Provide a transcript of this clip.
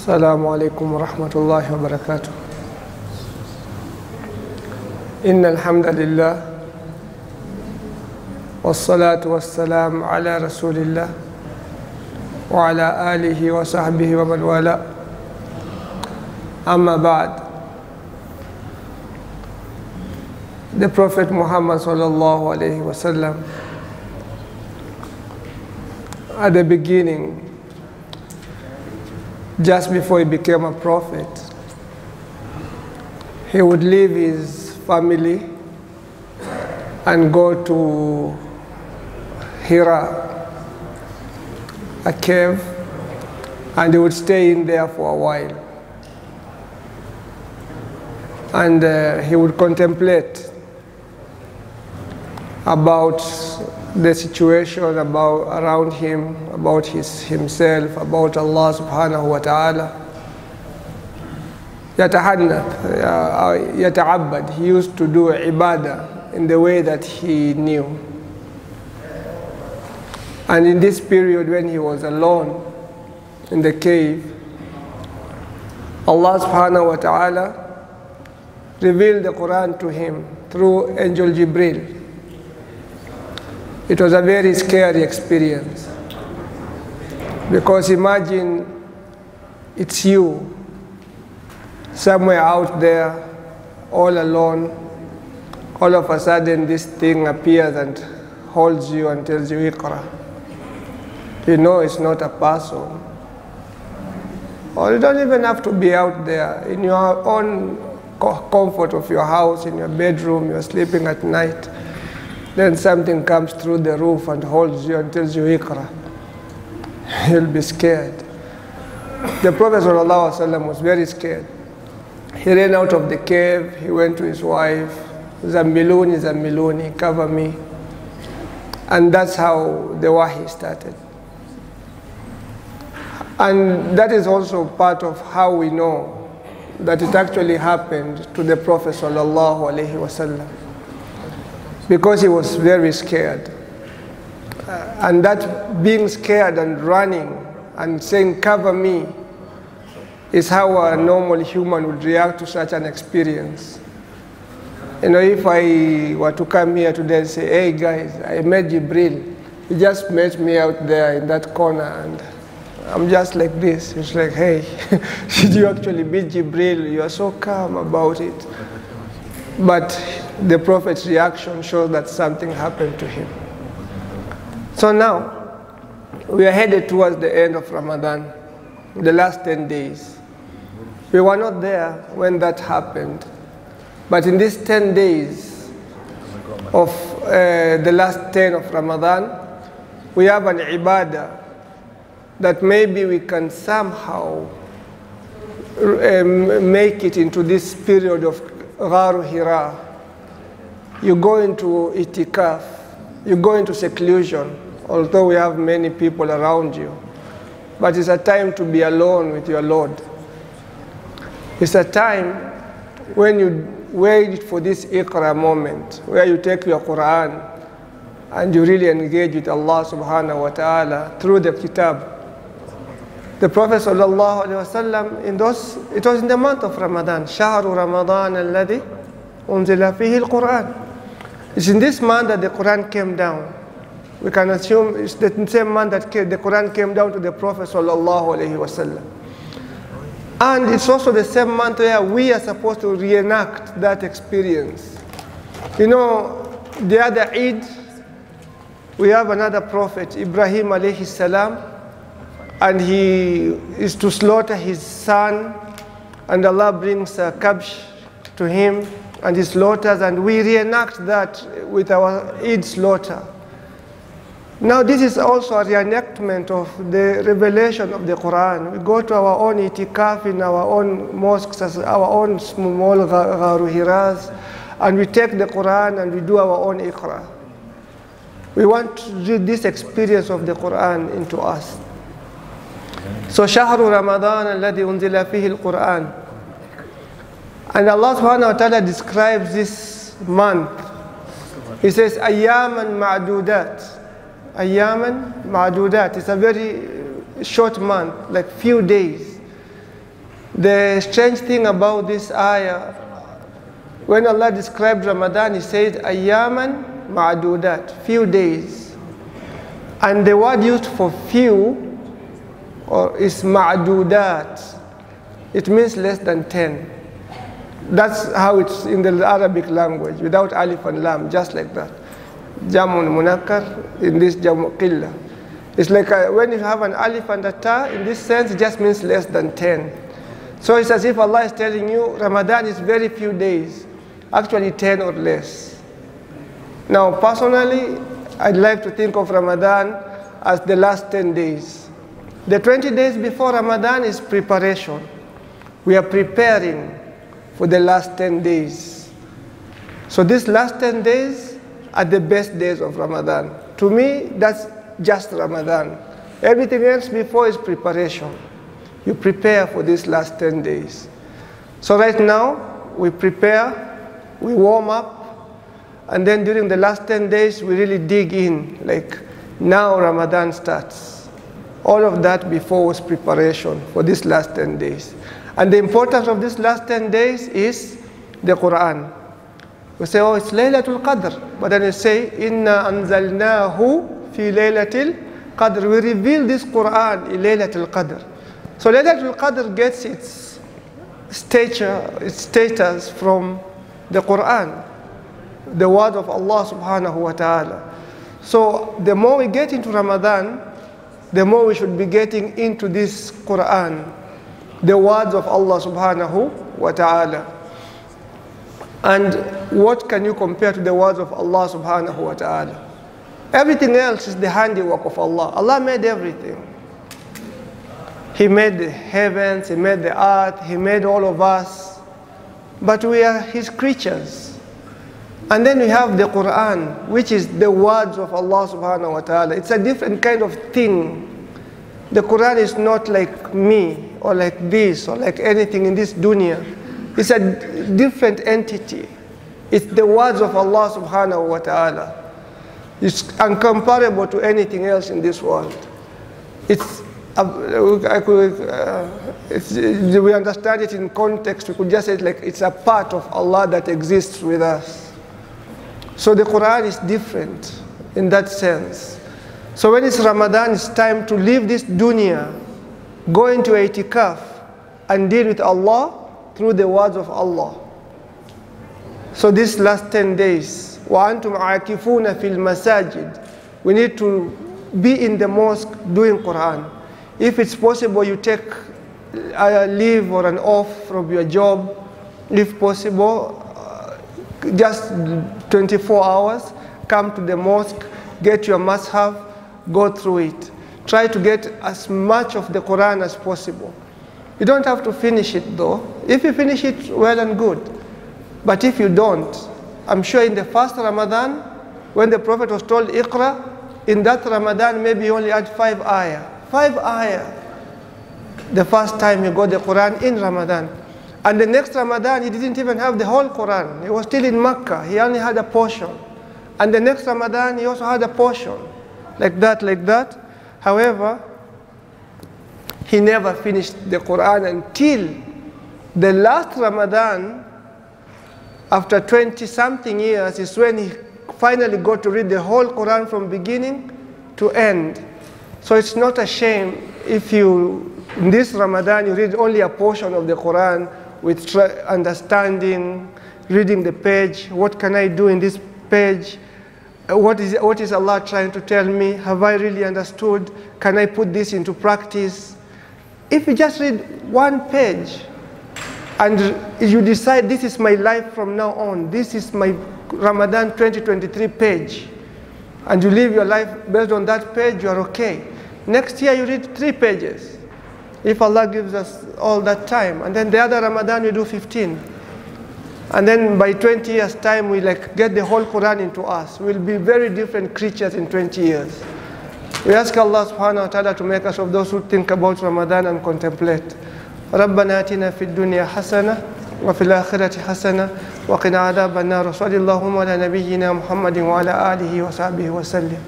السلام عليكم ورحمة الله وبركاته. إن الحمد لله والصلاة والسلام على رسول الله وعلى آله وصحبه ومن والاه. أما بعد, the Prophet Muhammad sallallahu alaihi wasallam, at the beginning, just before he became a prophet, he would leave his family and go to Hira, a cave, and he would stay in there for a while. And he would contemplate about the situation around him, about himself, about Allah subhanahu wa ta'ala. Yata'abbad. He used to do ibadah in the way that he knew. And in this period when he was alone in the cave, Allah subhanahu wa ta'ala revealed the Quran to him through Angel Jibril. It was a very scary experience, because imagine it's you somewhere out there all alone. All of a sudden this thing appears and holds you and tells you Iqra. You know it's not a person. Or you don't even have to be out there. In your own comfort of your house, in your bedroom, you're sleeping at night. Then something comes through the roof and holds you and tells you Iqra. You'll be scared. The Prophet ﷺ was very scared. He ran out of the cave. He went to his wife. Zammiluni, Zammiluni, cover me. And that's how the wahi started. And that is also part of how we know that it actually happened to the Prophet ﷺ. Because he was very scared. And that being scared and running and saying, cover me, is how a normal human would react to such an experience. You know, if I were to come here today and say, hey guys, I met Jibril. He just met me out there in that corner and I'm just like this. It's like, hey, did you actually meet Jibril? You are so calm about it. But the Prophet's reaction shows that something happened to him. So now, we are headed towards the end of Ramadan, the last 10 days. We were not there when that happened. But in these 10 days of the last 10 of Ramadan, we have an ibadah that maybe we can somehow make it into this period of Gharu Hira. You go into itikaf, you go into seclusion, although we have many people around you. But it's a time to be alone with your Lord. It's a time when you wait for this Iqra moment, where you take your Quran and you really engage with Allah subhanahu wa ta'ala through the kitab. The Prophet sallallahu alaihi wasallam, it was in the month of Ramadan. Shahru Ramadan alladhi unzila fihi al-Quran. It's in this month that the Quran came down. We can assume it's the same month that the Quran came down to the Prophet sallallahu alaihi wasallam. And it's also the same month where we are supposed to reenact that experience. You know, the other Eid, we have another prophet, Ibrahim alayhi salam, and he is to slaughter his son, and Allah brings a kabsh to him, and he slaughters, and we reenact that with our Eid slaughter. Now this is also a reenactment of the revelation of the Quran. We go to our own itikaf in our own mosques, our own small Gharu Hiras, and we take the Quran and we do our own Iqra. We want to read this experience of the Quran into us. So Shahru Ramadan alladhi unzila fihi al-Quran. And Allah subhanahu wa ta'ala describes this month. He says, Ayyaman ma'dudat. Ayyaman ma'dudat. It's a very short month, like few days. The strange thing about this ayah, when Allah described Ramadan, He said, ayyaman ma'adudat, few days. And the word used for few is ma'adudat. It means less than 10. That's how it's in the Arabic language, without alif and lam, just like that. Jamun munakkar, in this jamu qilla. It's like when you have an alif and a ta, in this sense, it just means less than 10. So it's as if Allah is telling you, Ramadan is very few days, actually 10 or less. Now, personally, I'd like to think of Ramadan as the last 10 days. The 20 days before Ramadan is preparation. We are preparing for the last 10 days. So these last 10 days are the best days of Ramadan. To me, that's just Ramadan. Everything else before is preparation. You prepare for these last 10 days. So right now, we prepare, we warm up, and then during the last 10 days, we really dig in, like now Ramadan starts. All of that before was preparation for these last 10 days. And the importance of these last 10 days is the Quran. We say, oh, it's Laylatul Qadr. But then you say, Inna anzalnahu fi Laylatul Qadr. We reveal this Quran in Laylatul Qadr. So Laylatul Qadr gets its status from the Quran, the word of Allah subhanahu wa ta'ala. So the more we get into Ramadan, the more we should be getting into this Quran, the words of Allah subhanahu wa ta'ala. And what can you compare to the words of Allah subhanahu wa ta'ala? Everything else is the handiwork of Allah. Allah made everything. He made the heavens, He made the earth, He made all of us. But we are His creatures. And then we have the Quran, which is the words of Allah subhanahu wa ta'ala. It's a different kind of thing. The Quran is not like me, or like this, or like anything in this dunya. It's a different entity. It's the words of Allah subhanahu wa ta'ala. It's incomparable to anything else in this world. We understand it in context. We could just say it like it's a part of Allah that exists with us. So the Quran is different in that sense. So when it's Ramadan, it's time to leave this dunya, go into itikaf, and deal with Allah through the words of Allah. So these last 10 days, وَأَنْتُمْ عَاكِفُونَ فِي الْمَسَاجِدِ, we need to be in the mosque doing Quran. If it's possible, you take a leave or an off from your job, if possible, just 24 hours, come to the mosque, get your must-have, go through it. Try to get as much of the Quran as possible. You don't have to finish it though. If you finish it, well and good. But if you don't, I'm sure in the first Ramadan, when the Prophet was told Iqra, in that Ramadan maybe he only had 5 ayah. 5 ayah. The first time he got the Quran in Ramadan. And the next Ramadan, he didn't even have the whole Quran. He was still in Makkah. He only had a portion. And the next Ramadan, he also had a portion. Like that, like that. However, he never finished the Quran until the last Ramadan, after 20-something years, is when he finally got to read the whole Quran from beginning to end. So it's not a shame if you, in this Ramadan, you read only a portion of the Quran with understanding, reading the page. What can I do in this page? What is Allah trying to tell me? Have I really understood? Can I put this into practice? If you just read one page and you decide this is my life from now on, this is my Ramadan 2023 page, and you live your life based on that page, you are okay. Next year you read 3 pages, if Allah gives us all that time. And then the other Ramadan we do 15. And then by 20 years time we get the whole Quran into us. We'll be very different creatures in 20 years. We ask Allah subhanahu wa ta'ala to make us of those who think about Ramadan and contemplate. رَبَّنَا آتِنَا فِي الدُّنْيَا حَسَنَةً وَفِي الْآخِرَةِ حَسَنَةً وَقِنَا عَذَابَ النَّارِ. صلى الله على نبينا محمد وعلى آله وصحبه وسلم.